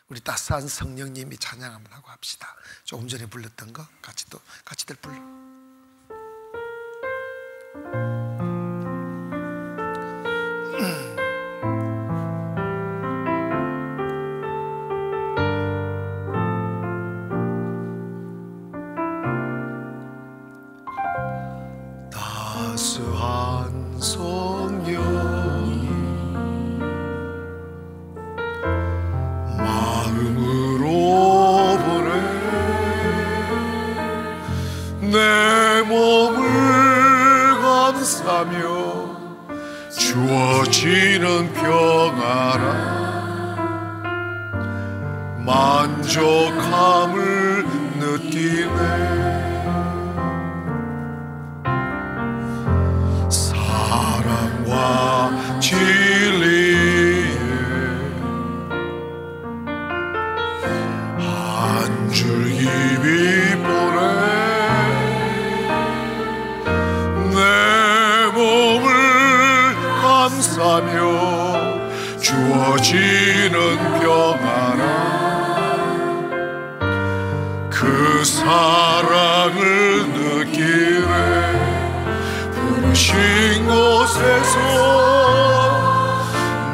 우리 따스한 성령님이 찬양 한번 하고 합시다. 조금 전에 불렀던 거 같이들 불러. 따스한 성령이 마음으로 보내 내 몸을 감싸며 주어지는 평안아 만족함을 느끼네. 사랑과 진리에 한 줄기 보내 내 몸을 감싸며 주어지는 평안아 그 사랑을 느끼네. 부르신 곳에서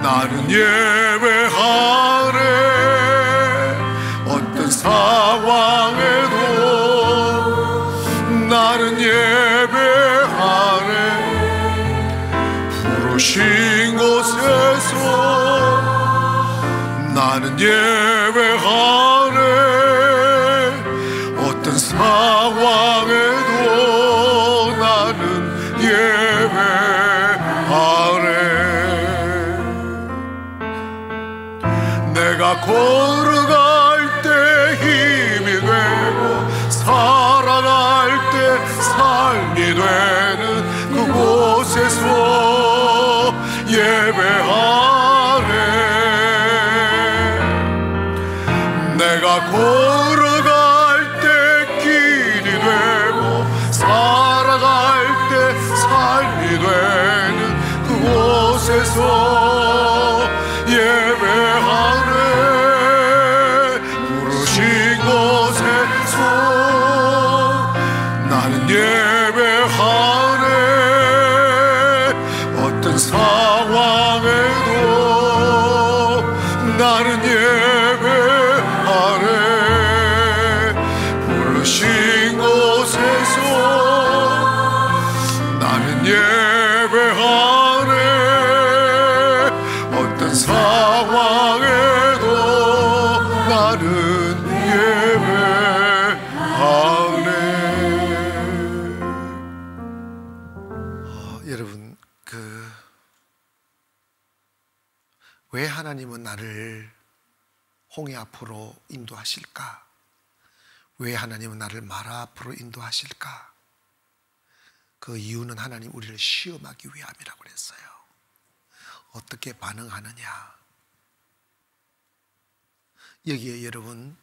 나는 예배하네. 어떤 상황에도 나는 예배하네. 부르신 곳에서 나는 예배하네. 어떤 상황에도 나는 예배하네. 내가 걸어갈 때 힘이 되고 살아갈 때 삶이 되는 그곳에서 예배하네. 내가 걸어갈 때 길이 되고 살아갈 때 삶이 되는 그곳에서 예배하네. 부르신 곳에서 나는 예배하네. 어떤 상황에도 나는 예배하네. 부르신 곳에서 나는 예배하네. 어떤 상황에도 나는 예배하네. 여러분, 왜 하나님은 나를 홍해 앞으로 인도하실까? 왜 하나님은 나를 마라 앞으로 인도하실까? 그 이유는 하나님 우리를 시험하기 위함이라고 그랬어요. 어떻게 반응하느냐. 여기에 여러분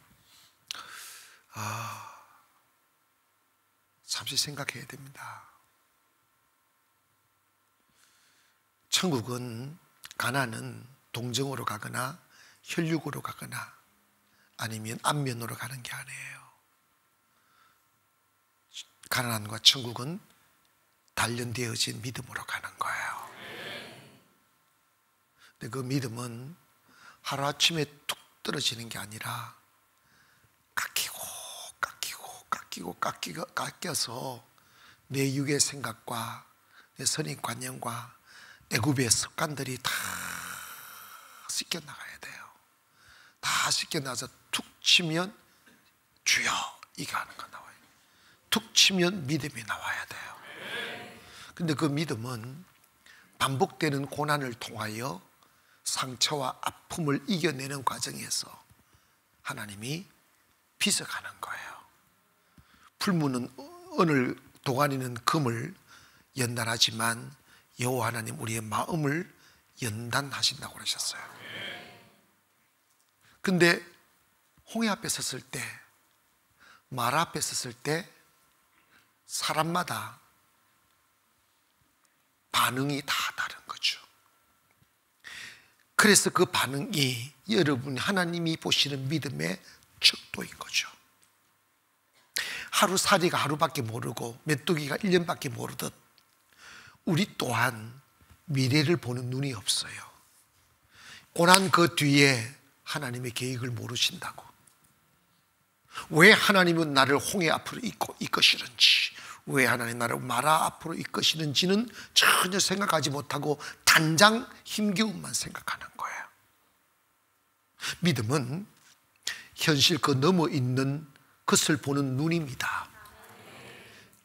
잠시 생각해야 됩니다. 천국은, 가나안은 동정으로 가거나 혈육으로 가거나 아니면 안면으로 가는 게 아니에요. 가나안과 천국은 단련되어진 믿음으로 가는 거예요. 근데 그 믿음은 하루아침에 툭 떨어지는 게 아니라 깎여서 내 육의 생각과 내 선입관념과 애굽의 습관들이 다 씻겨나가야 돼요. 다 씻겨나서 툭 치면 주여 이게 하는 거 나와요. 툭 치면 믿음이 나와야 돼요. 근데 그 믿음은 반복되는 고난을 통하여 상처와 아픔을 이겨내는 과정에서 하나님이 빚어가는 거예요. 풀무는 은을, 도가니는 금을 연단하지만 여호와 하나님 우리의 마음을 연단하신다고 그러셨어요. 근데 홍해 앞에 섰을 때, 마라 앞에 섰을 때 사람마다 반응이 다 다른 거죠. 그래서 그 반응이 여러분 하나님이 보시는 믿음의 척도인 거죠. 하루살이가 하루밖에 모르고 메뚜기가 1년밖에 모르듯 우리 또한 미래를 보는 눈이 없어요. 고난 그 뒤에 하나님의 계획을 모르신다고. 왜 하나님은 나를 홍해 앞으로 이끄시는지, 왜 하나님 나를 마라 앞으로 이끄시는지는 전혀 생각하지 못하고 단장 힘겨움만 생각하는 거예요. 믿음은 현실 그 너머 있는 것을 보는 눈입니다.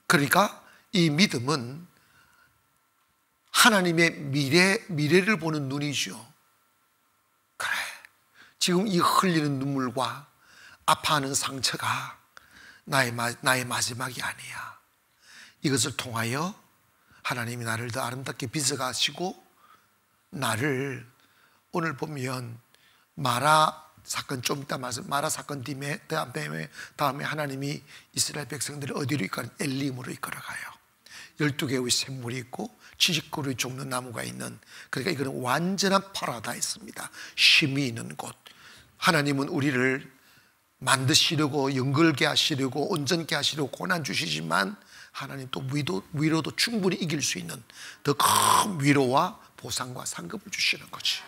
그러니까 이 믿음은 하나님의 미래를 보는 눈이죠. 그래, 지금 이 흘리는 눈물과 아파하는 상처가 나의 마지막이 아니야. 이것을 통하여 하나님이 나를 더 아름답게 빚어가시고 나를, 오늘 보면 마라 사건, 좀 이따 마라 사건 다음에 하나님이 이스라엘 백성들을 어디로 이끌어? 엘림으로 이끌어가요. 12개의 샘물이 있고 70그루의 종려 나무가 있는, 그러니까 이거는 완전한 파라다이스입니다. 쉼이 있는 곳. 하나님은 우리를 만드시려고, 영글게 하시려고, 온전케 하시려고 고난 주시지만 하나님 또 위로도 충분히 이길 수 있는 더 큰 위로와 보상과 상급을 주시는 거지.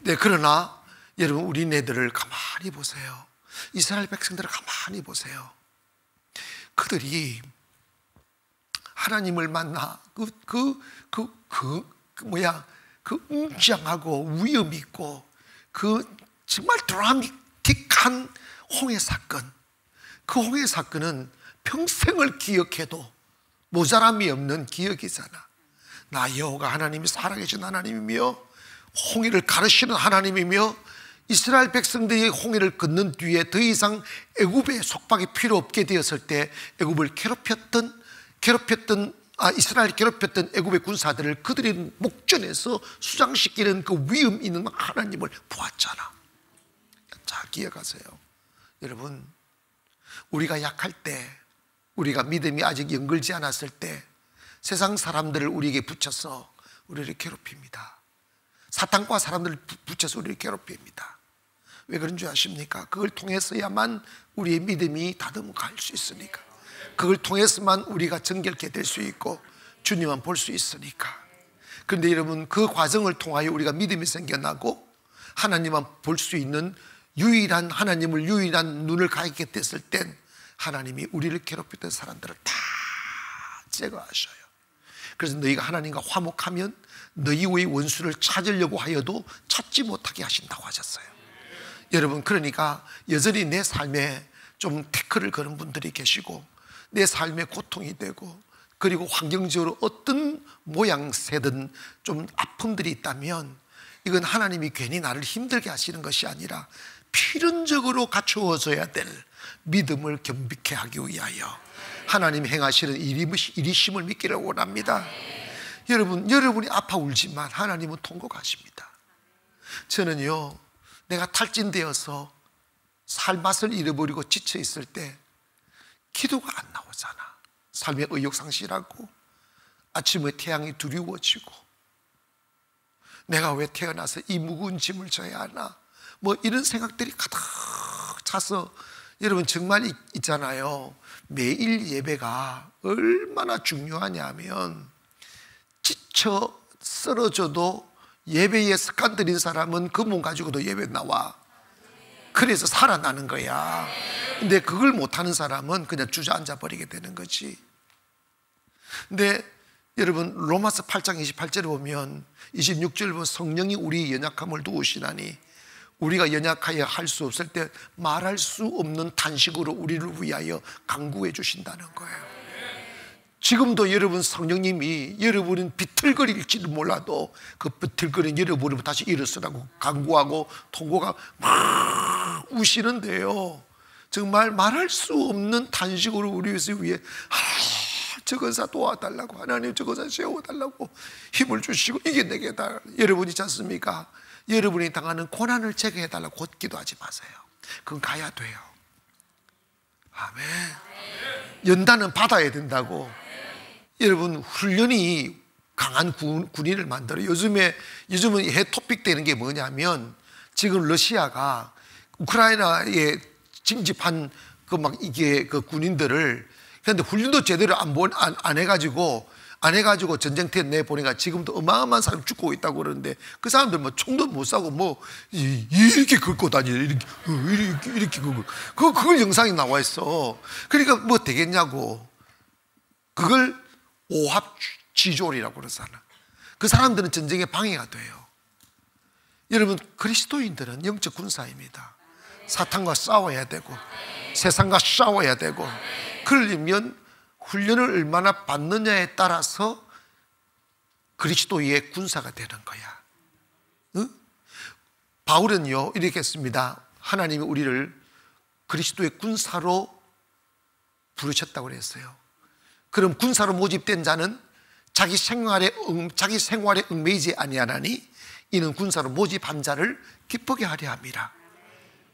네, 그러나 여러분 우리네들을 가만히 보세요. 이스라엘 백성들을 가만히 보세요. 그들이 하나님을 만나 그 웅장하고 위험 있고 그 정말 드라마틱한 홍해 사건, 그 홍해 사건은 평생을 기억해도 모자람이 없는 기억이잖아. 나 여호가 하나님이 살아계신 하나님이며 홍해를 가르시는 하나님이며 이스라엘 백성들이 홍해를 건넌 뒤에 더 이상 애굽의 속박이 필요 없게 되었을 때 애굽을 이스라엘 괴롭혔던 애굽의 군사들을 그들의 목전에서 수장시키는 그 위험 있는 하나님을 보았잖아. 자, 기억하세요. 여러분, 우리가 약할 때, 우리가 믿음이 아직 연결지 않았을 때 세상 사람들을 우리에게 붙여서 우리를 괴롭힙니다. 사탄과 사람들을 붙여서 우리를 괴롭힙니다. 왜 그런 줄 아십니까? 그걸 통해서야만 우리의 믿음이 다듬어갈 수 있으니까. 그걸 통해서만 우리가 정결케 될 수 있고 주님만 볼 수 있으니까. 그런데 여러분, 그 과정을 통하여 우리가 믿음이 생겨나고 하나님만 볼 수 있는 하나님을 유일한 눈을 갖게 됐을 땐 하나님이 우리를 괴롭혔던 사람들을 다 제거하셔요. 그래서 너희가 하나님과 화목하면 너희의 원수를 찾으려고 하여도 찾지 못하게 하신다고 하셨어요. 여러분, 그러니까 여전히 내 삶에 좀 태클을 거는 분들이 계시고 내 삶에 고통이 되고 그리고 환경적으로 어떤 모양새든 좀 아픔들이 있다면 이건 하나님이 괜히 나를 힘들게 하시는 것이 아니라 필연적으로 갖추어져야 될 믿음을 겸비케 하기 위하여 하나님 행하시는 일이심을 믿기를 원합니다. 여러분이 아파 울지만 하나님은 통곡하십니다. 저는요, 내가 탈진되어서 살 맛을 잃어버리고 지쳐 있을 때 기도가 안 나오잖아. 삶의 의욕상실하고 아침에 태양이 두려워지고 내가 왜 태어나서 이 무거운 짐을 져야 하나, 뭐 이런 생각들이 가득 차서 여러분 정말 있잖아요. 매일 예배가 얼마나 중요하냐면 지쳐 쓰러져도 예배에 습관 들인 사람은 그 몸 가지고도 예배 나와. 그래서 살아나는 거야. 근데 그걸 못하는 사람은 그냥 주저앉아 버리게 되는 거지. 근데 여러분 로마서 8장 28절에 보면 26절 보면 성령이 우리 연약함을 도우시나니 우리가 연약하여 할 수 없을 때 말할 수 없는 탄식으로 우리를 위하여 간구해 주신다는 거예요. 지금도 여러분 성령님이 여러분은 비틀거릴지도 몰라도 그 비틀거린 여러분을 다시 일어서라고 간구하고 통곡하고 막 우시는데요, 정말 말할 수 없는 탄식으로 우리 위해 저거사 도와달라고, 하나님 저거사 세워달라고 힘을 주시고 이겨내게 해달라고. 여러분 있지 않습니까? 여러분이 당하는 고난을 제거해달라고 곧 기도하지 마세요. 그건 가야 돼요. 아멘. 연단은 받아야 된다고. 여러분 훈련이 강한 군인을 만들어. 요즘은 해 토픽 되는 게 뭐냐면, 지금 러시아가 우크라이나에 징집한 그 군인들을, 그런데 훈련도 제대로 안 해가지고 전쟁터에 내보내가 지금도 어마어마한 사람이 죽고 있다고 그러는데, 그 사람들 뭐 총도 못 쏴고 뭐 이렇게 긁고 다니네. 이렇게 긁고. 그걸 영상이 나와 있어. 그러니까 뭐 되겠냐고. 그걸 오합지졸이라고 그러잖아. 그 사람들은 전쟁에 방해가 돼요. 여러분, 그리스도인들은 영적 군사입니다. 사탄과 싸워야 되고 세상과 싸워야 되고, 그러려면 훈련을 얼마나 받느냐에 따라서 그리스도의 군사가 되는 거야. 응? 바울은요 이렇게 했습니다. 하나님이 우리를 그리스도의 군사로 부르셨다고 그랬어요. 그럼 군사로 모집된 자는 자기 생활에 얽매이지 아니하나니 이는 군사로 모집한 자를 기쁘게 하려 함이라.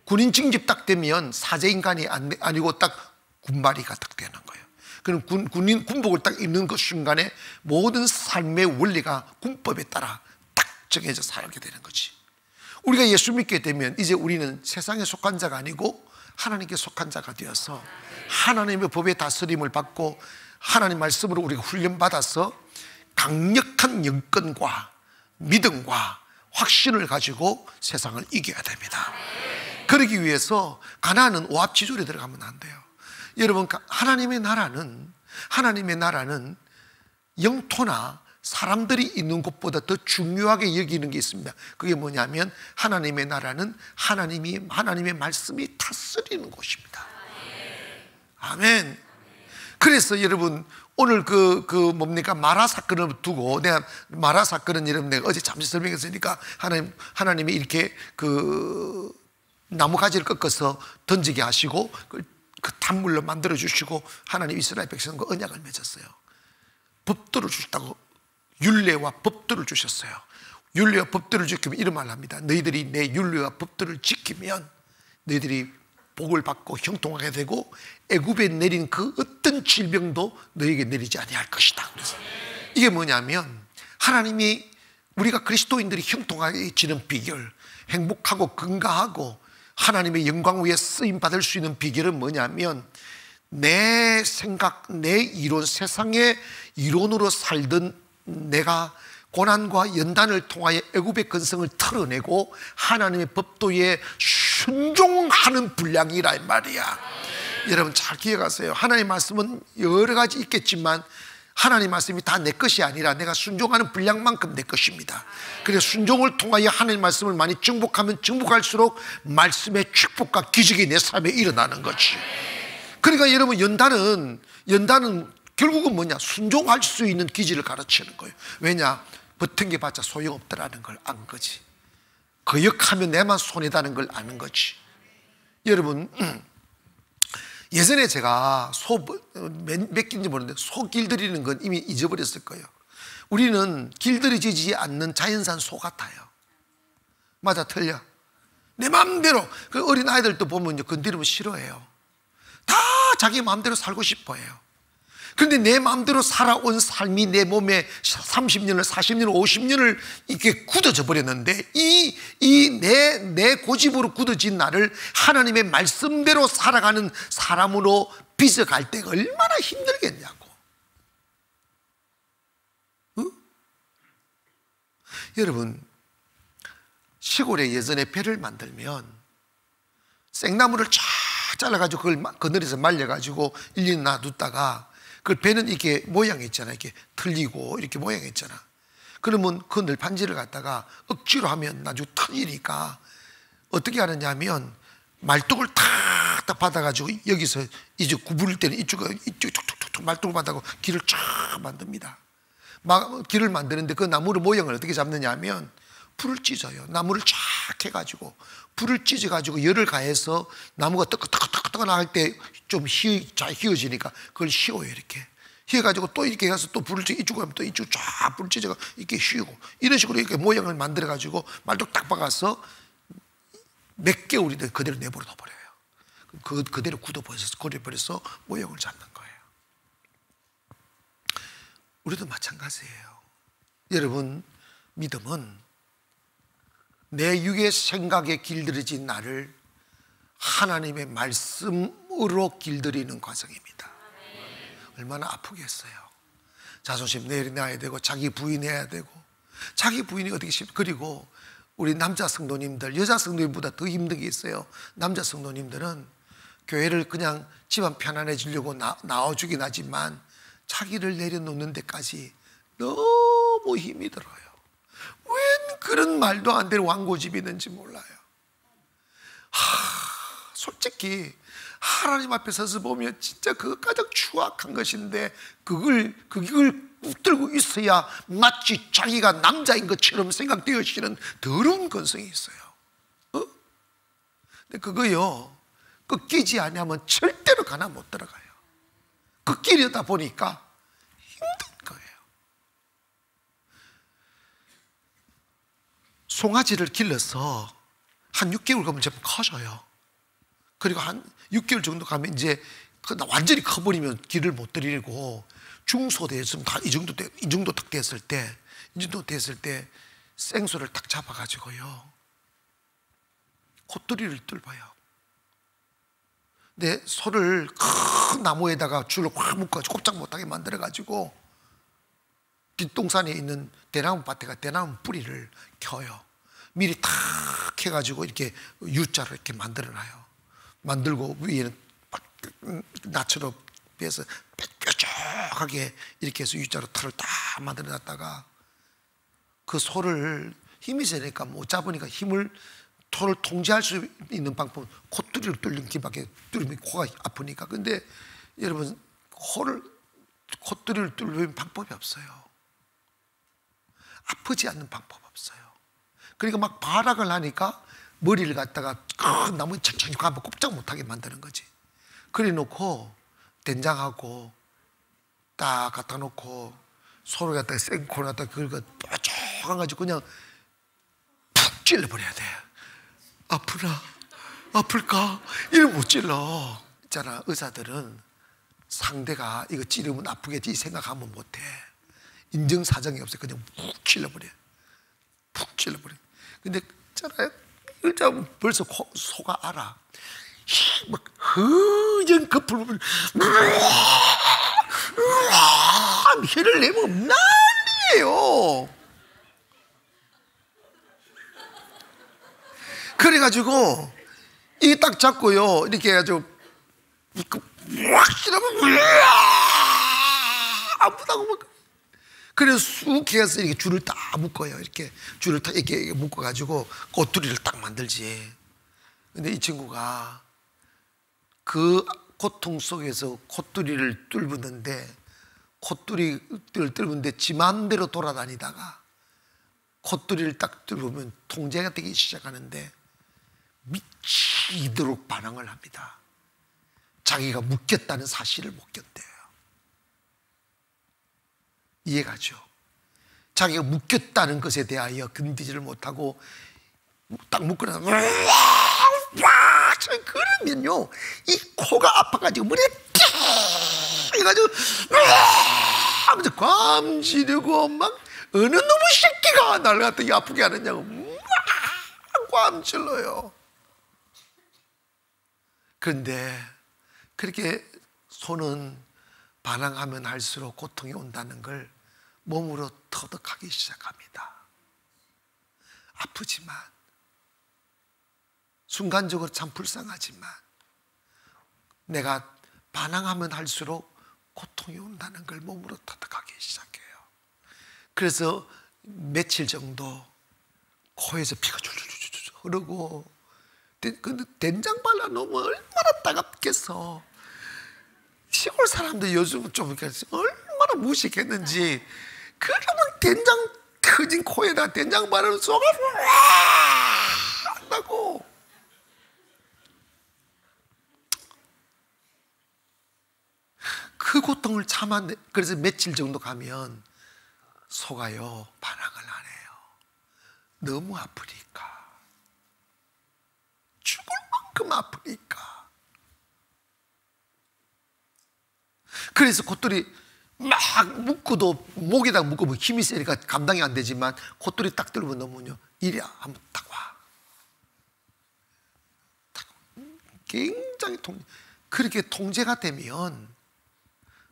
군인 징집 딱 되면 사제인간이 아니고 딱 군바리가 딱 되는 거예요. 그럼 군복을 딱 입는 그 순간에 모든 삶의 원리가 군법에 따라 딱 정해져 살게 되는 거지. 우리가 예수 믿게 되면 이제 우리는 세상에 속한 자가 아니고 하나님께 속한 자가 되어서 하나님의 법의 다스림을 받고 하나님 말씀으로 우리가 훈련받아서 강력한 영권과 믿음과 확신을 가지고 세상을 이겨야 됩니다. 그러기 위해서 가나안은 오합지졸에 들어가면 안 돼요. 여러분, 하나님의 나라는 영토나 사람들이 있는 곳보다 더 중요하게 여기는 게 있습니다. 그게 뭐냐면 하나님의 나라는 하나님의 말씀이 다스리는 곳입니다. 아멘. 그래서 여러분, 오늘 뭡니까? 마라 사건을 두고, 마라 사건은 여러분 내가 어제 잠시 설명했으니까, 하나님이 이렇게 나무 가지를 꺾어서 던지게 하시고 그 단물로 만들어 주시고 하나님 이스라엘 백성과 언약을 맺었어요. 법도를 주셨다고. 율례와 법도를 주셨어요. 율례와 법도를 지키면 이런 말을 합니다. 너희들이 내 율례와 법도를 지키면 너희들이 복을 받고 형통하게 되고 애굽에 내린 그 어떤 질병도 너희에게 내리지 아니할 것이다. 그래서 이게 뭐냐면 하나님이 우리가 그리스도인들이 형통해지는 비결, 행복하고 건강하고 하나님의 영광 위에 쓰임받을 수 있는 비결은 뭐냐면 내 생각, 내 이론, 세상의 이론으로 살던 내가 고난과 연단을 통하여 애굽의 근성을 털어내고 하나님의 법도에 순종하는 분량이라 이 말이야. 여러분 잘 기억하세요. 하나님의 말씀은 여러 가지 있겠지만 하나님의 말씀이 다 내 것이 아니라 내가 순종하는 분량만큼 내 것입니다. 그래서 순종을 통하여 하나님의 말씀을 많이 정복하면 정복할수록 말씀의 축복과 기적이 내 삶에 일어나는 거지. 그러니까 여러분 연단은 결국은 뭐냐? 순종할 수 있는 기질을 가르치는 거예요. 왜냐? 버팅겨봤자 소용없더라는 걸 안 거지. 거역하면 내만 손해다는 걸 아는 거지. 여러분 예전에 제가 몇 개인지 모르는데 소 길들이는 건 이미 잊어버렸을 거예요. 우리는 길들여지지 않는 자연산 소 같아요. 맞아 틀려? 내 마음대로. 그 어린 아이들도 보면 건드리면 싫어해요. 다 자기 마음대로 살고 싶어해요. 그런데 내 마음대로 살아온 삶이 내 몸에 30년을 40년을 50년을 이렇게 굳어져 버렸는데 내 고집으로 굳어진 나를 하나님의 말씀대로 살아가는 사람으로 빚어갈 때가 얼마나 힘들겠냐고. 응? 여러분 시골에 예전에 배를 만들면 생나무를 쫙 잘라가지고 그걸 그늘에서 말려가지고 1년 놔뒀다가 그 배는 이렇게 모양이 있잖아. 이렇게 틀리고 이렇게 모양이 있잖아. 그러면 그 늘판지를 갖다가 억지로 하면 나중에 틀리니까 어떻게 하느냐 하면 말뚝을 탁탁 받아가지고 여기서 이제 구부릴 때는 이쪽 툭툭툭 말뚝을 받아가지고 길을 쫙 만듭니다. 길을 만드는데 그 나무의 모양을 어떻게 잡느냐 하면 불을 찢어요. 나무를 쫙 해가지고 불을 찢어가지고 열을 가해서 나무가 뜨끈뜨끈뜨끈 나갈 때 좀 잘 휘어지니까 그걸 휘어요. 이렇게 휘어가지고 또 이렇게 해서 또 불을 이쪽으로 하면 또 이쪽 쫙 불을 찢어가 이렇게 휘고 이런 식으로 이렇게 모양을 만들어가지고 말뚝 딱 박아서 몇 개월이 돼 그대로 내버려 둬버려요. 그대로 굳어버려서 모양을 잡는 거예요. 우리도 마찬가지예요. 여러분, 믿음은 내 육의 생각에 길들여진 나를 하나님의 말씀으로 길들이는 과정입니다. 얼마나 아프겠어요. 자존심 내려놔야 되고 자기 부인해야 되고, 자기 부인이 어떻게 쉽. 그리고 우리 남자 성도님들, 여자 성도님보다 더 힘든 게 있어요. 남자 성도님들은 교회를 그냥 집안 편안해지려고 나와주긴 하지만 자기를 내려놓는 데까지 너무 힘이 들어요. 웬 그런 말도 안 되는 완고집이 있는지 몰라요. 솔직히 하나님 앞에 서서 보면 진짜 그거 가장 추악한 것인데, 그걸 붙들고 있어야 마치 자기가 남자인 것처럼 생각되어지는 더러운 건성이 있어요. 근데 그거요, 꺾이지 않으면 절대로 가나 못 들어가요. 꺾이려다 보니까 힘든 거예요. 송아지를 길러서 한 6개월 가면 좀 커져요. 그리고 한 6개월 정도 가면 이제 완전히 커버리면 길을 못 들이고, 중소돼서 이 정도 딱 됐을 때, 생소를 딱 잡아가지고요, 콧뚜리를 뚫어요. 근데 소를 큰 나무에다가 줄을 확 묶어가지고 꼼짝 못하게 만들어가지고 뒷동산에 있는 대나무 밭에가 대나무 뿌리를 켜요. 미리 탁 해가지고 이렇게 U자로 이렇게 만들어놔요. 만들고 위에는 나처럼 빼서 뾰족하게 이렇게 해서 U자로 털을 딱 만들어놨다가, 그 소를 힘이 세니까 못 잡으니까 소를 통제할 수 있는 방법은 콧뚜리를 뚫는 기밖에, 뚫으면 코가 아프니까. 근데 여러분, 콧뚜리를 뚫는 방법이 없어요. 아프지 않는 방법 없어요. 그러니까 막 발악을 하니까 머리를 갖다가 큰 나무에 착착 감아 꼼짝 못하게 만드는 거지. 그래 놓고 된장하고 딱 갖다 놓고 소를 갖다가 생코를 갖다가 그걸 뾰족한 가지고 그냥 푹 찔러버려야 돼. 아프나? 아플까? 이러면 못 찔러. 있잖아, 의사들은 상대가 이거 찌르면 아프겠지 생각하면 못해. 인정사정이 없어요. 그냥 푹 찔러버려. 푹 찔러버려. 근데 있잖아요, 의자 벌써 소가 알아. 막 허연 거품을 혀를 내면 난리예요. 그래가지고 이게 딱 잡고요, 이렇게 해가지고 확실하면 아프다고 막. 그래서 쑥 해서 이렇게 줄을 딱 묶어요. 이렇게 줄을 딱 이렇게 묶어가지고 콧뚜리를 딱 만들지. 근데 이 친구가 그 고통 속에서 콧뚜리를 뚫는데, 콧뚜리를 뚫는데 지 마음대로 돌아다니다가 콧뚜리를 딱 뚫으면 통제가 되기 시작하는데 미치도록 반항을 합니다. 자기가 묶였다는 사실을 못 견뎌요. 이해가죠? 자기가 묶였다는 것에 대하여 견디지를 못하고 딱 묶어놔서 그러면요, 이 코가 아파가지고 머리가 해가지고 하면서 괌지르고 막 어느 놈의 새끼가 날 갖다 아프게 하느냐고 괌질러요. 그런데 그렇게 소는 반항하면 할수록 고통이 온다는 걸 몸으로 터득하기 시작합니다. 아프지만, 순간적으로 참 불쌍하지만 내가 반항하면 할수록 고통이 온다는 걸 몸으로 터득하기 시작해요. 그래서 며칠 정도 코에서 피가 줄줄줄줄 흐르고, 근데 된장 발라 놓으면 얼마나 따갑겠어. 시골 사람들 요즘 좀 얼마나 무식했는지, 그러면 된장 터진 코에다 된장 바르면 속아 한다고. 그 고통을 참았네. 그래서 며칠 정도 가면 소가요 반항을 안 해요. 너무 아프니까, 죽을 만큼 아프니까. 그래서 콧뚜리 막 묶어도 목에다 묶으면 힘이 세니까 감당이 안 되지만 콧돌이 딱 들면 너무요 이리야 한번 딱 와. 굉장히 그렇게 통제가 되면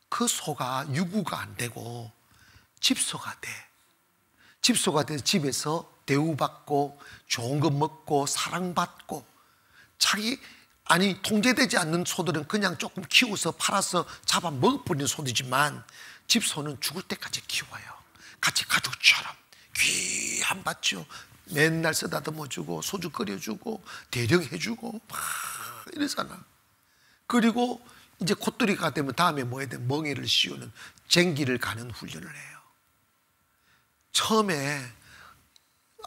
그 소가 유구가 안 되고 집소가 돼. 집소가 돼서 집에서 대우받고 좋은 거 먹고 사랑받고 통제되지 않는 소들은 그냥 조금 키워서 팔아서 잡아 먹어버리는 소들이지만 집소는 죽을 때까지 키워요. 같이 가족처럼 귀한 밭죠. 맨날 쓰다듬어주고 소주 끓여주고 대령해주고 막 이러잖아. 그리고 이제 콧돌이가 되면 다음에 뭐 해야 돼? 멍에를 씌우는 쟁기를 가는 훈련을 해요. 처음에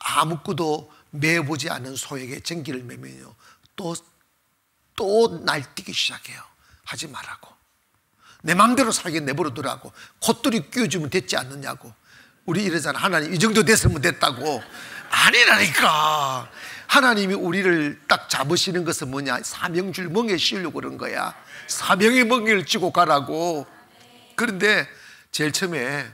아무것도 매보지 않은 소에게 쟁기를 매면요 또 날뛰기 시작해요. 하지 말라고. 내 마음대로 살게 내버려두라고. 콧돌이 끼워주면 됐지 않느냐고. 우리 이러잖아. 하나님 이 정도 됐으면 됐다고. 아니라니까. 하나님이 우리를 딱 잡으시는 것은 뭐냐? 사명줄 멍에 씌우려고 그런 거야. 사명의 멍에를 쥐고 가라고. 그런데 제일 처음에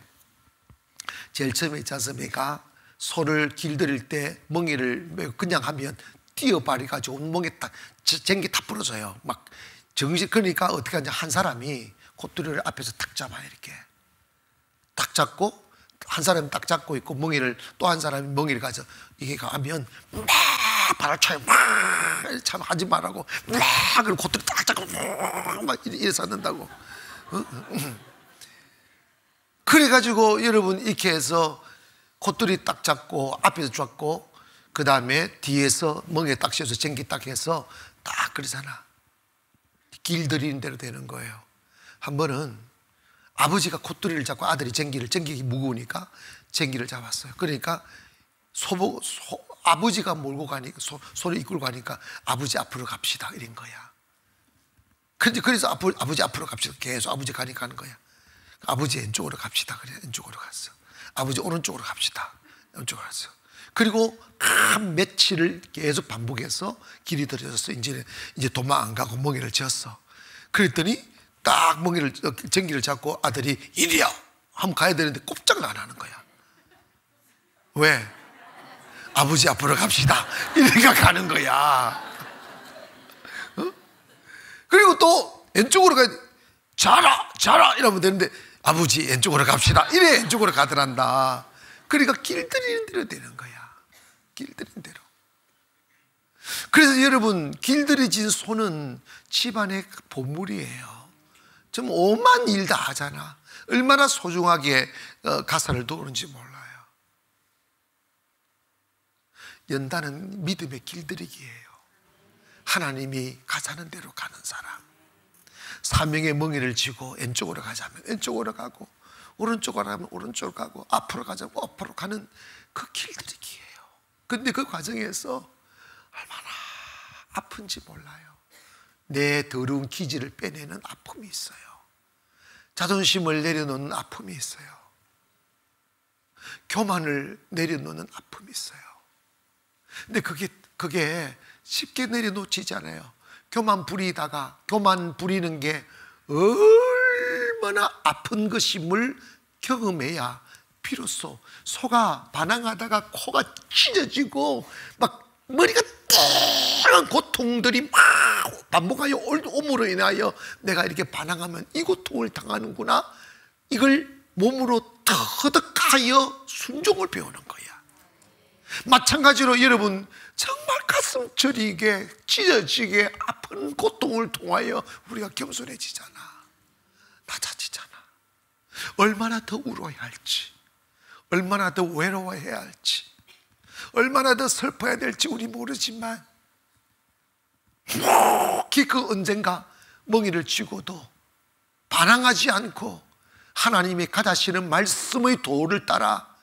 자스미가 소를 길들일 때 멍에를 그냥 하면 뛰어버려가지고 멍에 딱 쟁기 다 부러져요. 막 그러니까 어떻게 하냐? 한 사람이 콧돌이를 앞에서 탁 잡아요. 이렇게 딱 잡고 한 사람이 딱 잡고 있고 멍에를 또 한 사람이 멍에를 가서 이게 가면 막 발아차요. 막 참 하지 말라고 막 그리고 콧돌이 딱 잡고 막 이래서 한다고. 그래가지고 여러분 이렇게 해서 콧돌이 딱 잡고 앞에서 잡고 그 다음에 뒤에서 멍에 딱 씌워서 쟁기 딱 해서 딱 그러잖아. 길들이는 대로 되는 거예요. 한 번은 아버지가 콧돌이를 잡고 아들이 쟁기가 무거우니까 쟁기를 잡았어요. 그러니까 아버지가 몰고 가니까 소를 이끌고 가니까 아버지 앞으로 갑시다 이런 거야. 그래서 아버지 앞으로 갑시다. 계속 아버지 가니까 하는 거야. 아버지 왼쪽으로 갑시다. 그래 왼쪽으로 갔어. 아버지 오른쪽으로 갑시다. 왼쪽으로 갔어. 그리고 한 며칠을 계속 반복해서 길이 들여졌어. 이제 도망 안 가고 멍에를 지었어. 그랬더니 딱 쟁기를 잡고 아들이 이리야 한번 가야 되는데 꼼짝을 안 하는 거야. 왜? 아버지 앞으로 갑시다. 이러니까 가는 거야. 어? 그리고 또 왼쪽으로 자라 이러면 되는데 아버지 왼쪽으로 갑시다. 이래 왼쪽으로 가더란다. 그러니까 길들이는 대로 되는 거야. 길들이는 대로. 그래서 여러분 길들여진 소는 집안의 보물이에요. 좀 오만 일 다 하잖아. 얼마나 소중하게 가사를 도우는지 몰라요. 연단은 믿음의 길들이기예요. 하나님이 가자는 대로 가는 사람. 사명의 멍에를 쥐고 왼쪽으로 가자면 왼쪽으로 가고 오른쪽으로 가면 오른쪽으로 가고 앞으로 가자면 앞으로 가는 그 길들이기예요. 근데 그 과정에서 얼마나 아픈지 몰라요. 내 더러운 기질을 빼내는 아픔이 있어요. 자존심을 내려놓는 아픔이 있어요. 교만을 내려놓는 아픔이 있어요. 근데 그게 쉽게 내려놓지지 않아요. 교만 부리는 게 얼마나 아픈 것임을 경험해야 비로소 소가 반항하다가 코가 찢어지고 막 머리가 땡한 고통들이 막 반복하여 옴으로 인하여 내가 이렇게 반항하면 이 고통을 당하는구나. 이걸 몸으로 터득하여 순종을 배우는 거야. 마찬가지로 여러분 정말 가슴 저리게 찢어지게 아픈 고통을 통하여 우리가 겸손해지잖아. 낮아지잖아. 얼마나 더 울어야 할지, 얼마나 더 외로워해야 할지, 얼마나 더 슬퍼야 될지 우리 모르지만 묵히 그 언젠가 멍에를 쥐고도 반항하지 않고 하나님이 가다시는 말씀의 도를 따라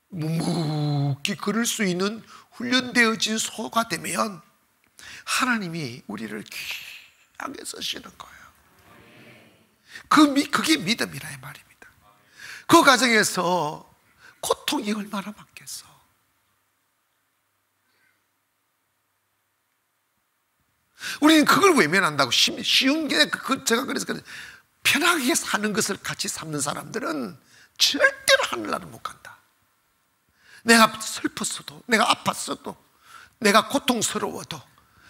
묵묵히 걸을 수 있는 훈련되어진 소가 되면 하나님이 우리를 귀하게 쓰시는 거예요. 그게 믿음이라 이 말입니다. 그 과정에서 고통이 얼마나 많겠어. 우리는 그걸 외면한다고. 쉬운 게 제가 그래서 편하게 사는 것을 가치 삼는 사람들은 절대로 하늘나라 못 간다. 내가 슬펐어도, 내가 아팠어도, 내가 고통스러워도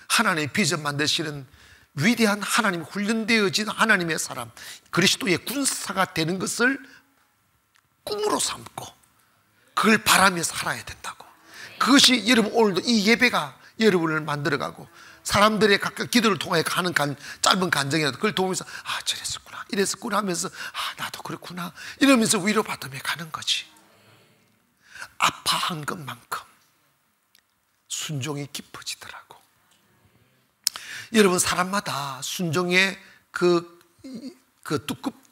하나님의 비전 만드시는 위대한 하나님, 훈련되어진 하나님의 사람, 그리스도의 군사가 되는 것을 꿈으로 삼고 그걸 바라며 살아야 된다고. 그것이 여러분 오늘도 이 예배가 여러분을 만들어가고 사람들의 각각 기도를 통하여 가는 짧은 간증이라도 그걸 도우면서 저랬었구나, 이랬었구나 하면서 나도 그렇구나 이러면서 위로받으며 가는 거지. 아파한 것만큼 순종이 깊어지더라고. 여러분, 사람마다 순종의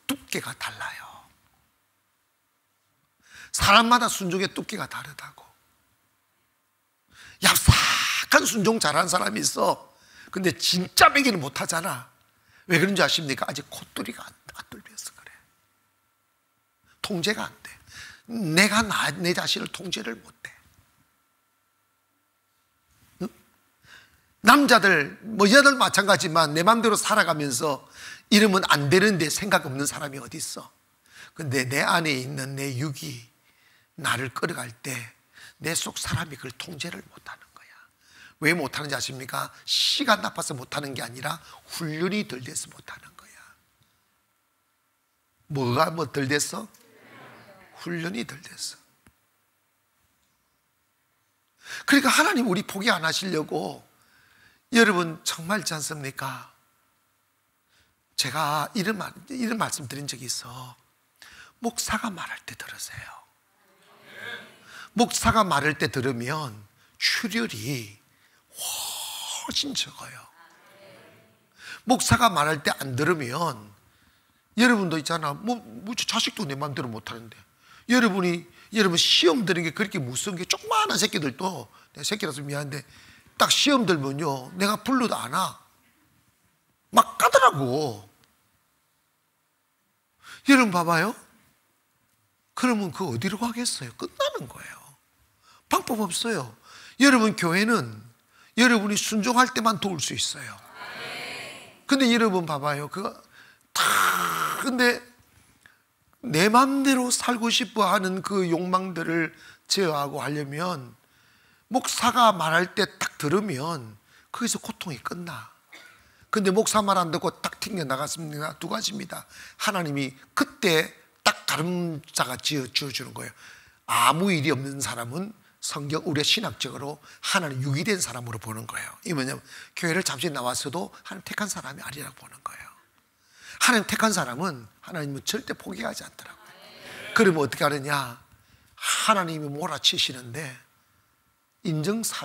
두께가 달라요. 사람마다 순종의 두께가 다르다고. 얍삭한 순종 잘하는 사람이 있어. 근데 진짜 매기는 못하잖아. 왜 그런지 아십니까? 아직 콧뚜리가 안 뚫려서 그래. 통제가 안 돼. 내가 내 자신을 통제를 못해. 응? 남자들, 여자들 마찬가지지만 내 마음대로 살아가면서 이러면 안 되는데 생각 없는 사람이 어디 있어? 근데 내 안에 있는 내 육이 나를 끌어갈 때 내 속 사람이 그걸 통제를 못하는 거야. 왜 못하는지 아십니까? 시간 나빠서 못하는 게 아니라 훈련이 덜 돼서 못하는 거야. 뭐가 덜 됐어? 훈련이 덜 됐어. 그러니까 하나님 우리 포기 안 하시려고. 여러분 정말 있지 않습니까? 제가 이런 말씀 드린 적이 있어. 목사가 말할 때 들으세요. 목사가 말할 때 들으면 출혈이 훨씬 적어요. 목사가 말할 때 안 들으면, 여러분도 있잖아, 자식도 내 마음대로 못하는데, 여러분 시험 드는 게 그렇게 무서운 게, 조그마한 새끼들도, 내가 새끼라서 미안한데 딱 시험 들면요 내가 불러도 안 와. 막 가더라고. 여러분 봐봐요. 그러면 그 어디로 가겠어요? 끝나는 거예요. 방법 없어요. 여러분 교회는 여러분이 순종할 때만 도울 수 있어요. 근데 여러분 봐봐요. 근데 내 마음대로 살고 싶어 하는 그 욕망들을 제어하고 하려면 목사가 말할 때 딱 들으면 거기서 고통이 끝나. 근데 목사 말 안 듣고 딱 튕겨 나갔습니다. 두 가지입니다. 하나님이 그때 딱 다른 자가 지어주는 거예요. 아무 일이 없는 사람은 성경, 우리가 신학적으로 하나님 유기된 사람으로 보는 거예요. 이 뭐냐면 교회를 잠시 나왔어도 하나님 택한 사람이 아니라고 보는 거예요. 하나님 택한 사람은 하나님은 절대 포기하지 않더라고요. 그러면 어떻게 하느냐? 하나님이 몰아치시는데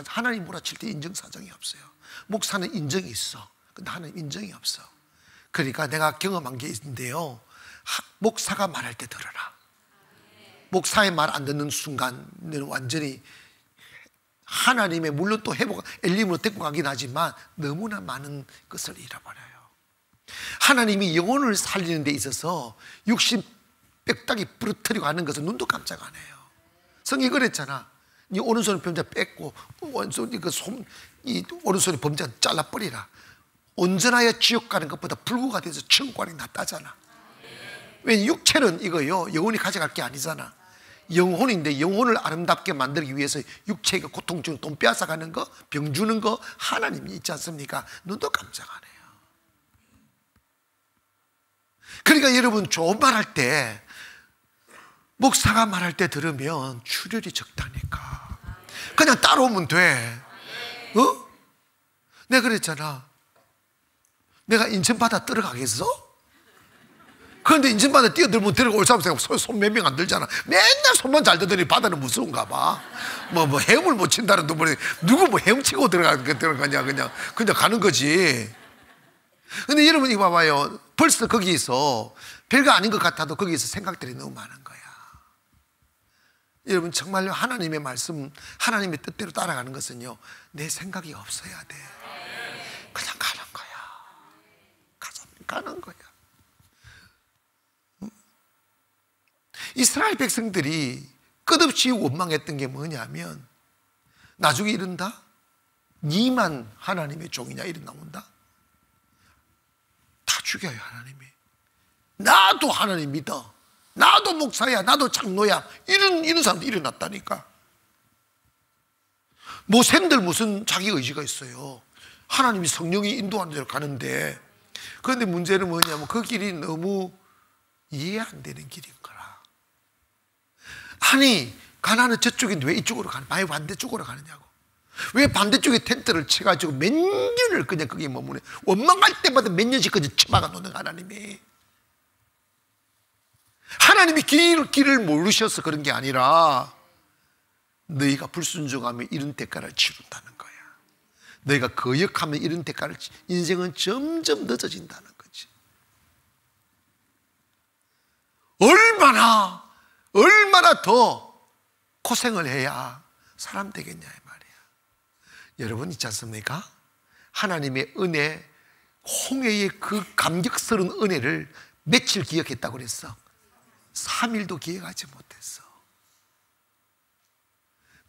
하나님 몰아칠 때 인정사정이 없어요. 목사는 인정이 있어. 근데 하나님 인정이 없어. 그러니까 내가 경험한 게 있는데요, 목사가 말할 때 들어라. 목사의 말 안 듣는 순간은 완전히 하나님의, 물론 또 엘림으로 데리고 가긴 하지만 너무나 많은 것을 잃어버려요. 하나님이 영혼을 살리는 데 있어서 육신 빽딱이 부러뜨리고 하는 것은 눈도 깜짝 안 해요. 성경이 그랬잖아. 네 오른손의 범죄 뺏고 이 오른손의 범죄 잘라버리라. 온전하여 지옥 가는 것보다 불구가 돼서 천국 가는 게 낫다잖아. 왜? 육체는 이거요, 영혼이 가져갈 게 아니잖아. 영혼인데 영혼을 아름답게 만들기 위해서 육체가 고통 주는, 돈 빼앗아가는 거, 병 주는 거 하나님이 있지 않습니까? 눈도 깜짝 안 해요. 그러니까 여러분 좋은 말 할 때, 목사가 말할 때 들으면 출혈이 적다니까. 그냥 따라오면 돼. 내가 그랬잖아. 내가 인천바다 들어가겠어? 그런데 인천바다 뛰어들면 들어올 사람 손 몇 명 안 들잖아. 맨날 손만 잘 들더니 바다는 무서운가 봐. 헤엄을 못 친다는 둥 누구 헤엄치고 들어가냐. 그냥 가는 거지. 근데 여러분 이거 봐봐요. 벌써 거기서 별거 아닌 것 같아도 거기서 생각들이 너무 많은 거야. 여러분 정말로 하나님의 말씀, 하나님의 뜻대로 따라가는 것은요, 내 생각이 없어야 돼. 그냥 가는 거야. 가는 거야. 이스라엘 백성들이 끝없이 원망했던 게 뭐냐면, 나중에 이른다? 니만 하나님의 종이냐 이런 나온다? 다 죽여요 하나님이. 나도 하나님 믿어, 나도 목사야, 나도 장로야, 이런 사람도 일어났다니까. 모생들 무슨 자기 의지가 있어요. 하나님이 성령이 인도하는 대로 가는데, 그런데 문제는 뭐냐면 그 길이 너무 이해 안 되는 길인 거라. 아니, 가나안은 저쪽인데 왜 이쪽으로 가냐, 아예 반대쪽으로 가느냐고. 왜 반대쪽에 텐트를 쳐가지고 몇 년을 그냥 거기에 머무네. 원망할 때마다 몇 년씩 그냥 쳐박아 놓는 하나님이. 하나님이 길을 모르셔서 그런 게 아니라 너희가 불순종하면 이런 대가를 치른다는 거야. 너희가 거역하면 이런 대가를 인생은 점점 늦어진다는 거지. 얼마나 더 고생을 해야 사람 되겠냐 이 말이야. 여러분 있지 않습니까? 하나님의 은혜, 홍해의 그 감격스러운 은혜를 며칠 기억했다고 그랬어? 3일도 기억하지 못했어.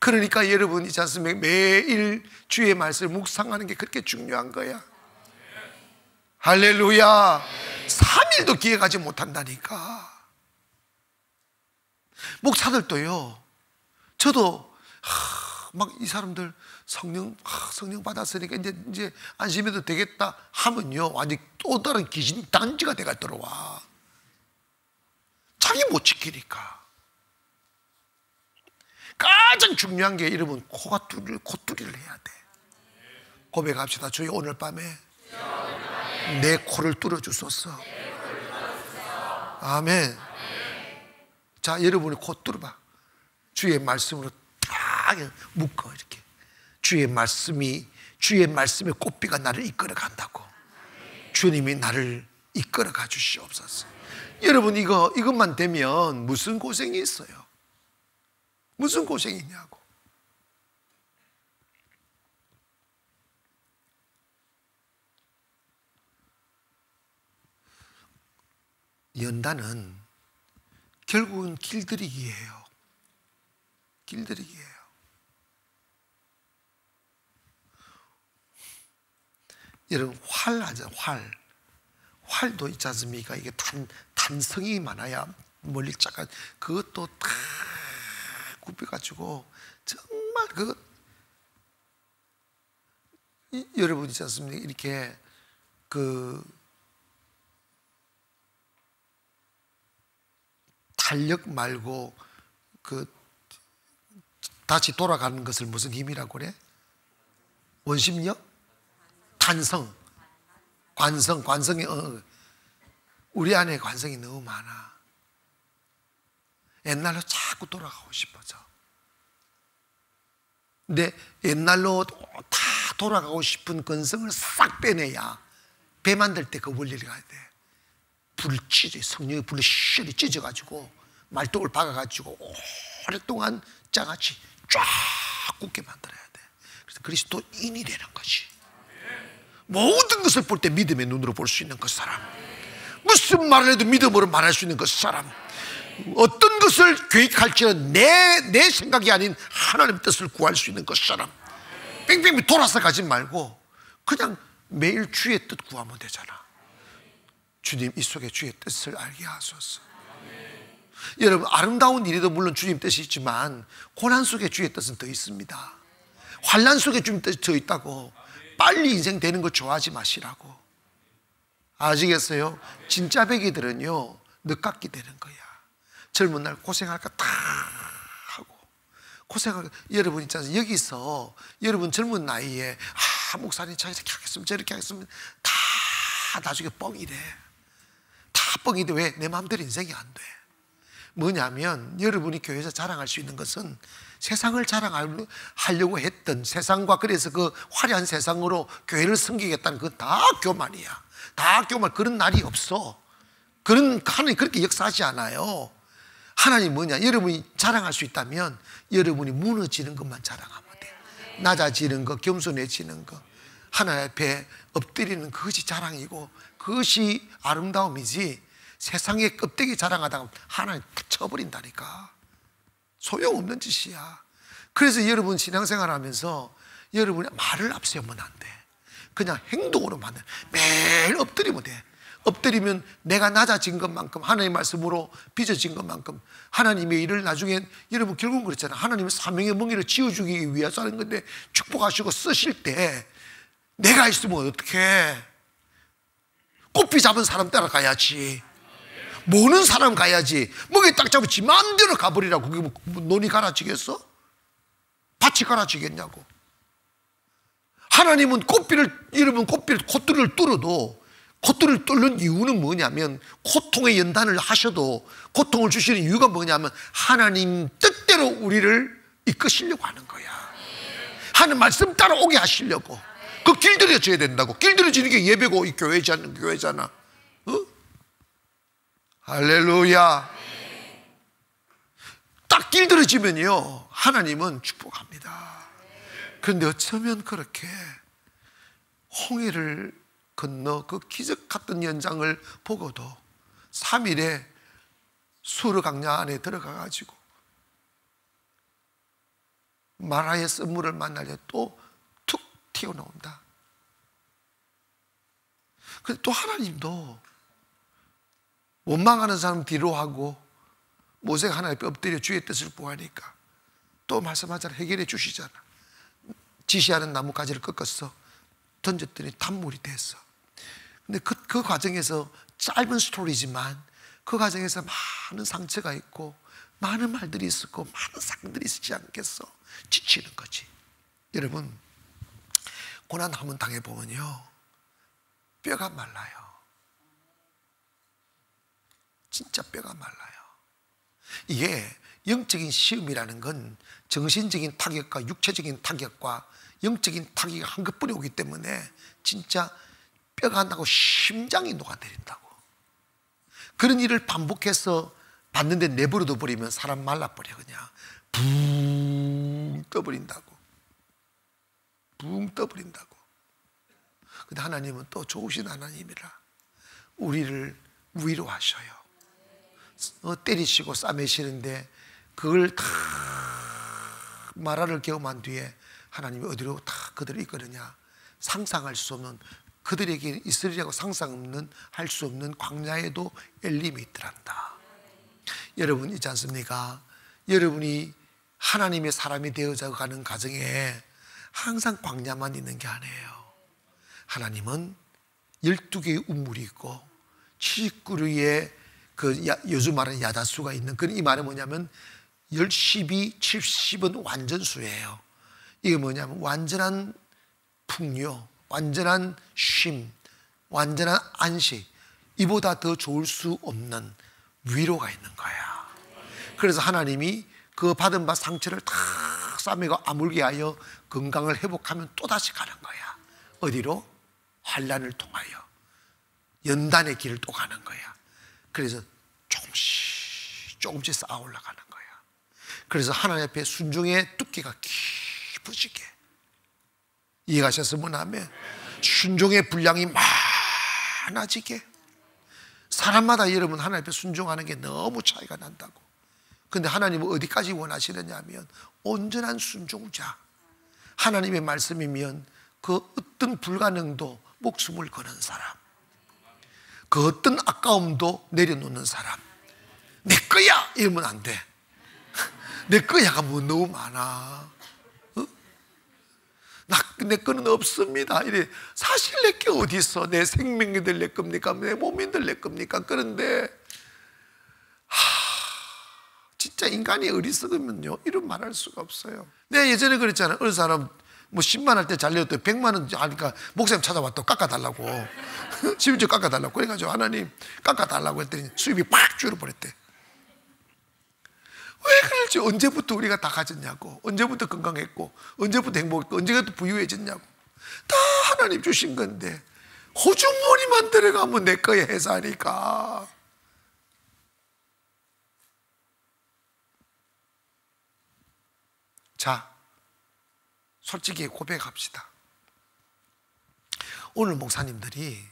그러니까 여러분 있지 않습니까? 매일 주의 말씀을 묵상하는 게 그렇게 중요한 거야. 할렐루야. 3일도 기억하지 못한다니까. 목사들도요, 저도 막 이 사람들 성령 받았으니까 이제 안심해도 되겠다 하면요, 완전 또 다른 귀신 단지가 돼가 들어와. 자기 못 지키니까. 가장 중요한 게 여러분, 콧뚜리를 해야 돼. 고백합시다. 주여 오늘 밤에 내 코를 뚫어주소서. 아멘. 자, 여러분이 코 뚫어봐. 주의 말씀으로 딱 묶어 이렇게. 주의 말씀의 꽃비가 나를 이끌어 간다고. 주님이 나를 이끌어 가 주시옵소서. 여러분 이것만 되면 무슨 고생이 있어요? 무슨 고생이 있냐고. 연단은 결국은 길들이기예요. 길들이기예요. 여러분 활 하죠. 활도 있지 않습니까? 이게 단성이 많아야 멀리 잠깐 그것도 다 굽혀가지고 정말 여러분 있지 않습니까? 이렇게 탄력 말고 다시 돌아가는 것을 무슨 힘이라고 그래? 원심력? 탄성, 관성이 우리 안에 관성이 너무 많아. 옛날로 자꾸 돌아가고 싶어져. 근데 옛날로 다 돌아가고 싶은 근성을 싹 빼내야 배 만들 때 그 원리를 가야 돼. 불을 찢어, 성령의 불을 시원히 찢어가지고 말뚝을 박아가지고 오랫동안 짜같이 쫙 굳게 만들어야 돼. 그래서 그리스도인이 되는 것이. 모든 것을 볼 때 믿음의 눈으로 볼 수 있는 그 사람, 무슨 말을 해도 믿음으로 말할 수 있는 그 사람, 어떤 것을 계획할지는 내 생각이 아닌 하나님의 뜻을 구할 수 있는 그 사람. 뺑뺑 돌아서 가지 말고 그냥 매일 주의 뜻 구하면 되잖아. 주님 이 속에 주의 뜻을 알게 하소서. 여러분 아름다운 일에도 물론 주님 뜻이 있지만 고난 속에 주의 뜻은 더 있습니다. 환난 속에 주님 뜻이 더 있다고. 빨리 인생 되는 거 좋아하지 마시라고. 아시겠어요? 진짜 백이들은요 늦깎이 되는 거야. 젊은 날 고생할 거 다 하고 고생할. 여러분 있잖아요, 여기서 여러분 젊은 나이에 목사님 저 이렇게 하겠습니다 저렇게 하겠습니다 다 나중에 뻥이래. 다 뻥이돼. 왜? 내 마음대로 인생이 안 돼. 뭐냐면 여러분이 교회에서 자랑할 수 있는 것은 세상을 자랑하려고 했던 세상과, 그래서 그 화려한 세상으로 교회를 섬기겠다는 그건 다 교만이야. 다 교만. 그런 날이 없어. 하나님 그렇게 역사하지 않아요. 하나님 뭐냐, 여러분이 자랑할 수 있다면 여러분이 무너지는 것만 자랑하면 돼. 낮아지는 것, 겸손해지는 것, 하나님 앞에 엎드리는 그것이 자랑이고 그것이 아름다움이지, 세상의 껍데기 자랑하다가 하나님 쳐버린다니까. 소용없는 짓이야. 그래서 여러분 신앙생활 하면서 여러분이 말을 앞세우면 안 돼. 그냥 행동으로 만나. 매일 엎드리면 돼. 엎드리면 내가 낮아진 것만큼, 하나님의 말씀으로 빚어진 것만큼 하나님의 일을 나중에, 여러분 결국은 그렇잖아요. 하나님의 사명의 멍에를 지어주기 위해서 하는 건데, 축복하시고 쓰실 때 내가 있으면 어떡해? 꽃피 잡은 사람 따라가야지. 모는 사람 가야지. 멍에 딱 잡고 지 마음대로 가버리라고. 그게 뭐 논이 갈아지겠어? 밭이 갈아지겠냐고. 하나님은 여러분 콧대를 뚫어도, 콧대를 뚫는 이유는 뭐냐면, 고통의 연단을 하셔도 고통을 주시는 이유가 뭐냐면 하나님 뜻대로 우리를 이끄시려고 하는 거야. 하나님 말씀 따라 오게 하시려고. 그 길들여져야 된다고. 길들여지는 게 예배고 이 교회잖아. 어? 할렐루야. 딱 길들여지면요, 하나님은 축복합니다. 그런데 어쩌면 그렇게 홍해를 건너 그 기적 같은 연장을 보고도 3일에 수르 강야 안에 들어가가지고 마라의 썰물을 만나려 또 툭 튀어나온다. 근데 또 하나님도 원망하는 사람 뒤로 하고, 모세가 하나님 앞에 엎드려 주의 뜻을 구하니까 또 말씀하잖아. 해결해 주시잖아. 지시하는 나뭇가지를 꺾었어. 던졌더니 단물이 됐어. 근데 그 과정에서, 짧은 스토리지만 그 과정에서 많은 상처가 있고 많은 말들이 있었고 많은 상들이 있지 않겠어? 지치는 거지. 여러분, 고난 한번 당해보면요, 뼈가 말라요. 진짜 뼈가 말라요. 이게 영적인 시험이라는 건 정신적인 타격과 육체적인 타격과 영적인 타격이 한꺼번에 오기 때문에 진짜 뼈가 나고 심장이 녹아내린다고. 그런 일을 반복해서 봤는데 내버려둬 버리면 사람 말라버려. 그냥 붕 떠버린다고. 붕 떠버린다고. 근데 하나님은 또 좋으신 하나님이라 우리를 위로하셔요. 때리시고 싸매시는데 그걸 다 마라를 경험한 뒤에 하나님이 어디로 다 그들을 이끌느냐? 상상할 수 없는, 그들에게 있으리라고 상상 없는, 할 수 없는 광야에도 엘림이 있더란다. 여러분 있지 않습니까? 여러분이 하나님의 사람이 되어져 가는 과정에 항상 광야만 있는 게 아니에요. 하나님은 12개의 우물이 있고 79루의 요즘 말하는 야다수가 있는, 이 말은 뭐냐면 10, 70은 완전수예요. 이게 뭐냐면 완전한 풍요, 완전한 쉼, 완전한 안식, 이보다 더 좋을 수 없는 위로가 있는 거야. 그래서 하나님이 그 받은 바 상처를 다 싸매고 아물게 하여 건강을 회복하면 또다시 가는 거야. 어디로? 환난을 통하여 연단의 길을 또 가는 거야. 그래서 조금씩 쌓아 올라가는 거야. 그래서 하나님 앞에 순종의 두께가 깊어지게, 이해가셨으면 하면 순종의 분량이 많아지게. 사람마다 여러분 하나님 앞에 순종하는 게 너무 차이가 난다고. 근데 하나님은 어디까지 원하시느냐 하면 온전한 순종자, 하나님의 말씀이면 그 어떤 불가능도 목숨을 거는 사람, 그 어떤 아까움도 내려놓는 사람. 내 거야 이러면 안 돼. 내 거야가 뭐 너무 많아. 내 거는 없습니다. 이래. 사실 내 게 어디 있어? 내 생명이들 내 겁니까? 내 몸인들 내 겁니까? 그런데 진짜 인간이 어리석으면요, 이런 말 할 수가 없어요. 내가 예전에 그랬잖아요. 어느 사람 뭐 10만 할 때 잘렸더니 100만 원 하니까 목사님 찾아왔다 깎아달라고. 심지어 깎아달라고. 그래가지고 하나님 깎아달라고 했더니 수입이 팍 줄어버렸대. 왜 그럴지, 언제부터 우리가 다 가졌냐고, 언제부터 건강했고, 언제부터 행복했고, 언제부터 부유해졌냐고. 다 하나님 주신 건데 호주머니만 들어가면 내 거에 회사니까. 자, 솔직히 고백합시다. 오늘 목사님들이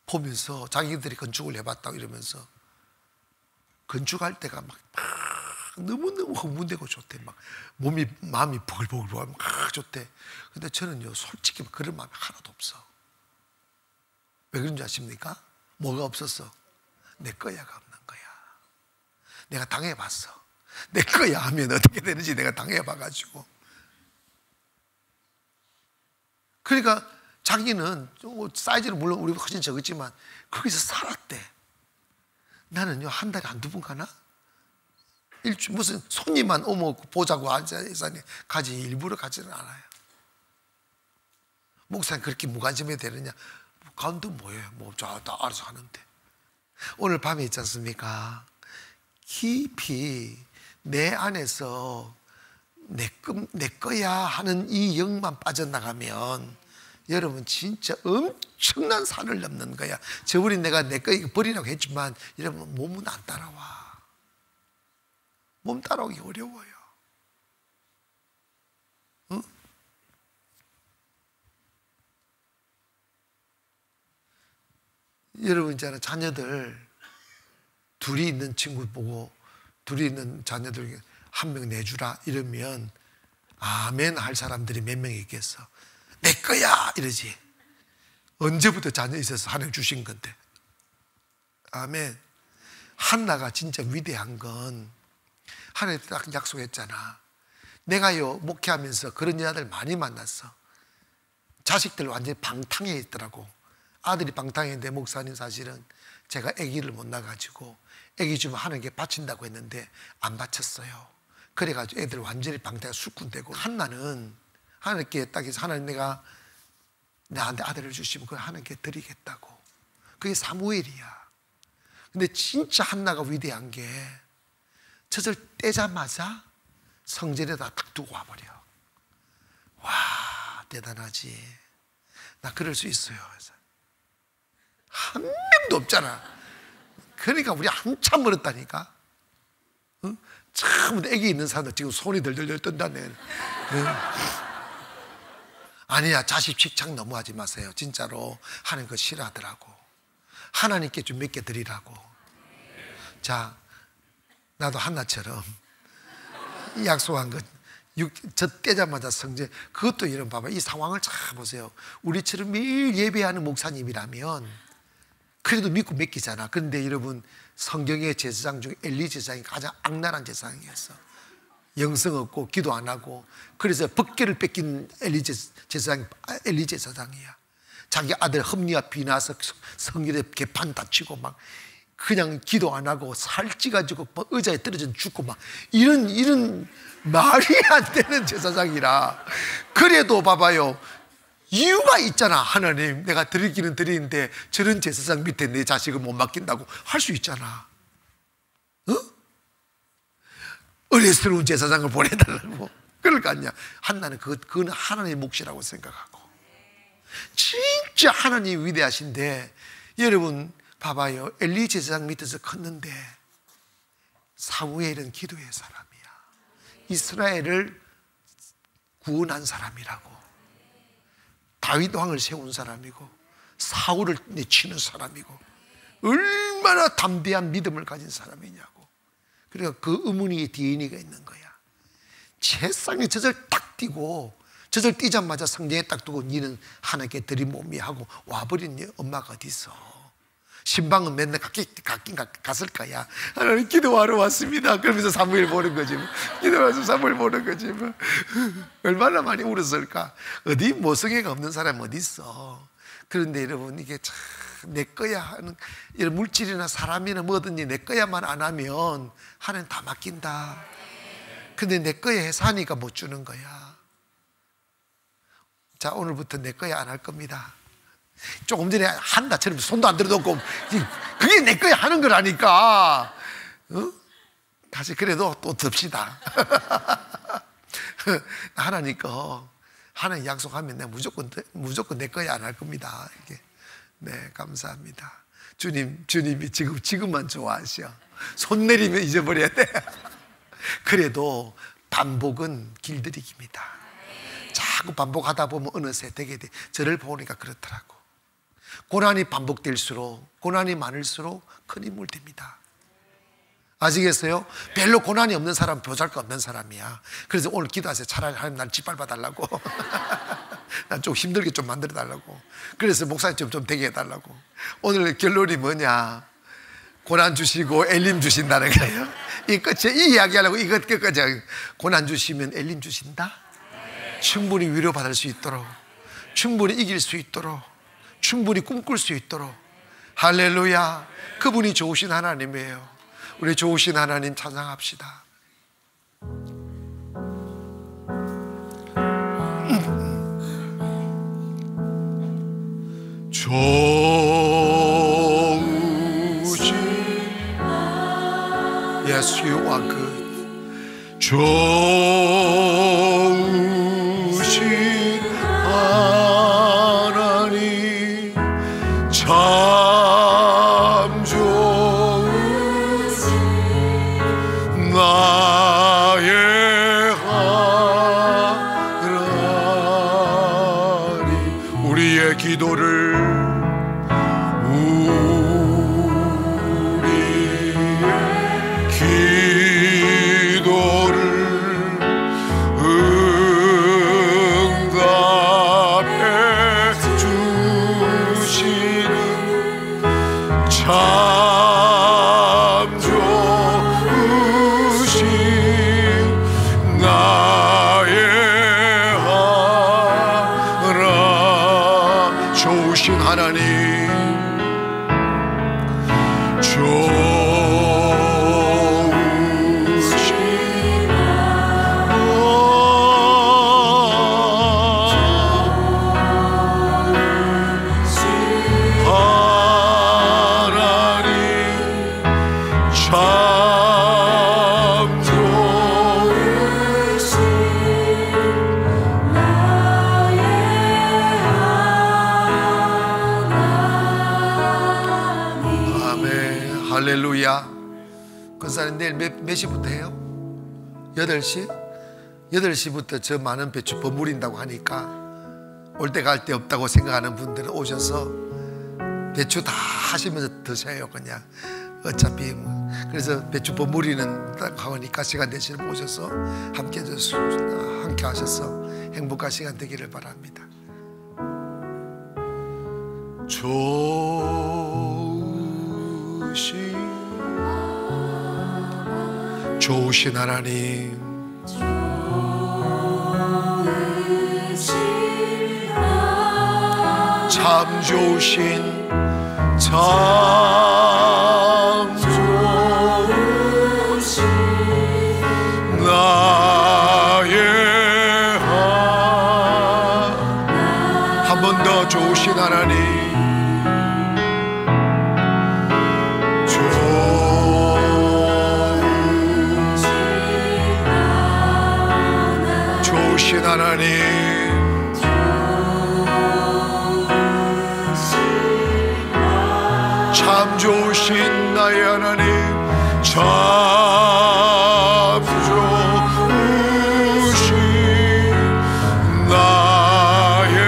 보면서 자기들이 건축을 해봤다고 이러면서 건축할 때가 막 너무너무 흥분되고 좋대. 막 마음이 보글보글 막 좋대. 근데 저는요, 솔직히 그런 마음이 하나도 없어. 왜 그런지 아십니까? 뭐가 없었어? 내 거야가 없는 거야. 내가 당해봤어. 내 거야 하면 어떻게 되는지 내가 당해봐가지고. 그러니까 자기는 사이즈는 물론 우리보다 훨씬 적었지만 거기서 살았대. 나는요, 한 달에 한두 번 가나? 무슨 손님만 오면 보자고 앉아서 가지, 일부러 가지는 않아요. 목사님 그렇게 무관심해야 되느냐? 가운데 뭐예요? 뭐, 다 알아서 하는데. 오늘 밤에 있지 않습니까? 깊이 내 안에서 내 거야 하는 이 영만 빠져나가면 여러분 진짜 엄청난 산을 넘는 거야. 저번에 내가 내 거 버리라고 했지만 여러분 몸은 안 따라와. 몸 따라오기 어려워요. 응? 여러분 있잖아요, 자녀들 둘이 있는 친구 보고 둘이 있는 자녀들 한 명 내주라 이러면 아멘 할 사람들이 몇 명 있겠어? 내 거야 이러지. 언제부터 자녀 있어서 하나님 주신 건데. 아멘. 한나가 진짜 위대한 건 하나님 딱 약속했잖아. 내가요 목회하면서 그런 여자들 많이 만났어. 자식들 완전히 방탕해 있더라고. 아들이 방탕했는데 목사님 사실은 제가 아기를 못 낳아가지고 아기 주면 하나님께 바친다고 했는데 안 바쳤어요. 그래가지고 애들 완전히 방탕해 술꾼되고. 한나는 하나님께 딱 해서 하나님 내가 나한테 아들을 주시면 그걸 하나님께 드리겠다고. 그게 사무엘이야. 근데 진짜 한나가 위대한 게 젖을 떼자마자 성전에다 딱 두고 와버려. 와, 대단하지. 나 그럴 수 있어요. 그래서 한 명도 없잖아. 그러니까 우리 한참 멀었다니까. 응? 참 애기 있는 사람들 지금 손이 덜덜덜 뜬다네. 응? 아니야, 자식 칙착 너무 하지 마세요. 진짜로 하나님 그거 싫어하더라고. 하나님께 좀 몇 개 드리라고. 자, 나도 한나처럼 약속한 것 저 떼자마자 성전, 그것도 이런 봐봐. 이 상황을 잘 보세요. 우리처럼 매일 예배하는 목사님이라면 그래도 믿고 맡기잖아. 그런데 여러분, 성경의 제사장 중에 엘리 제사장이 가장 악랄한 제사장이었어. 영성 없고 기도 안 하고. 그래서 법궤를 뺏긴 엘리 제사장이야. 자기 아들 흠리와 비나서 성전에 개판 다치고 막 그냥 기도 안 하고 살찌가지고 의자에 떨어져 죽고 막 이런 말이 안 되는 제사장이라. 그래도 봐봐요, 이유가 있잖아. 하나님 내가 드리기는 드리는데 저런 제사장 밑에 내 자식을 못 맡긴다고 할 수 있잖아. 어? 어리스러운 제사장을 보내달라고. 그럴 거 아니야. 한나는 그건 하나님의 몫이라고 생각하고. 진짜 하나님 위대하신데 여러분 봐봐요. 엘리 제사장 밑에서 컸는데 사무엘은 기도의 사람이야. 이스라엘을 구원한 사람이라고. 다윗 왕을 세운 사람이고 사울을 내치는 사람이고 얼마나 담대한 믿음을 가진 사람이냐고. 그러니까 그 어머니의 DNA가 있는 거야. 세상에 젖을 딱 띄고 젖을 띄자마자 성경에 딱 두고 니는 하나님께 드린 몸이 하고 와버린 네 엄마가 어디 있어. 신방은 맨날 갔긴 갔을 거야. 하나님 기도하러 왔습니다. 그러면서 사무엘 보는 거지. 기도하면서 사무엘 보는 거지. 얼마나 많이 울었을까. 어디 모성애가 없는 사람이 어디 있어. 그런데 여러분 이게 참 내 거야 하는 이런 물질이나 사람이나 뭐든지 내 거야만 안 하면 하나님 다 맡긴다. 근데 내 거야 해서 하니까 못 주는 거야. 자, 오늘부터 내 거야 안 할 겁니다. 조금 전에 한다처럼 손도 안 들어놓고 그게 내 거야 하는 거라니까. 어? 다시 그래도 또 듭시다. 하나님 거 하나님 약속하면 내가 무조건 내 거야 안 할 겁니다. 이렇게. 네, 감사합니다. 주님이 지금만 좋아하셔. 손 내리면 잊어버려야 돼. 그래도 반복은 길들이기입니다. 자꾸 반복하다 보면 어느새 되게 돼. 저를 보니까 그렇더라고. 고난이 반복될수록, 고난이 많을수록 큰 인물 됩니다. 아시겠어요? 별로 고난이 없는 사람, 보잘것 없는 사람이야. 그래서 오늘 기도하세요. 차라리 하나님 날 짓밟아 달라고. 난 좀 힘들게 좀 만들어 달라고. 그래서 목사님 좀 되게 해달라고. 오늘 결론이 뭐냐? 고난 주시고 엘림 주신다는 거예요. 이 끝에 이 이야기하려고 이것 끝까지. 고난 주시면 엘림 주신다. 충분히 위로받을 수 있도록, 충분히 이길 수 있도록, 충분히 꿈꿀 수 있도록. 할렐루야. 그분이 좋으신 하나님이에요. 우리 좋으신 하나님 찬양합시다. 좋으신 Yes, you are good. 좋으신 하나님 참 좋으신 나의 하나님. 우리의 기도를 권사님 내일 몇 시부터 해요? 8시? 8시부터 저 많은 배추 버무린다고 하니까 올 때 갈 데 없다고 생각하는 분들은 오셔서 배추 다 하시면서 드셔요. 그냥 어차피 뭐. 그래서 배추 버무리는 하니까 시간 되시면 오셔서 함께 하셔서 행복한 시간 되기를 바랍니다. 좋으신 하나님 참 좋으신 나의 한 번 더 좋으신 하나님 하나님 참 좋으신 나의 하나님 참 좋으신 나의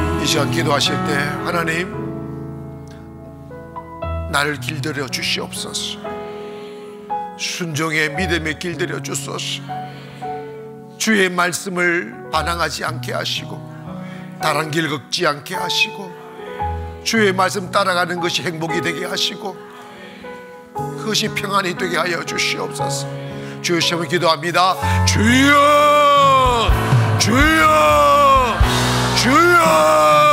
하나님. 이 시간 기도하실 때 하나님 나를 길들여 주시옵소서. 순종의 믿음의 길들여 주소서. 주의 말씀을 반항하지 않게 하시고 다른 길 걷지 않게 하시고 주의 말씀 따라가는 것이 행복이 되게 하시고 그것이 평안이 되게 하여 주시옵소서. 주의 이름으로 기도합니다. 주여 주여 주여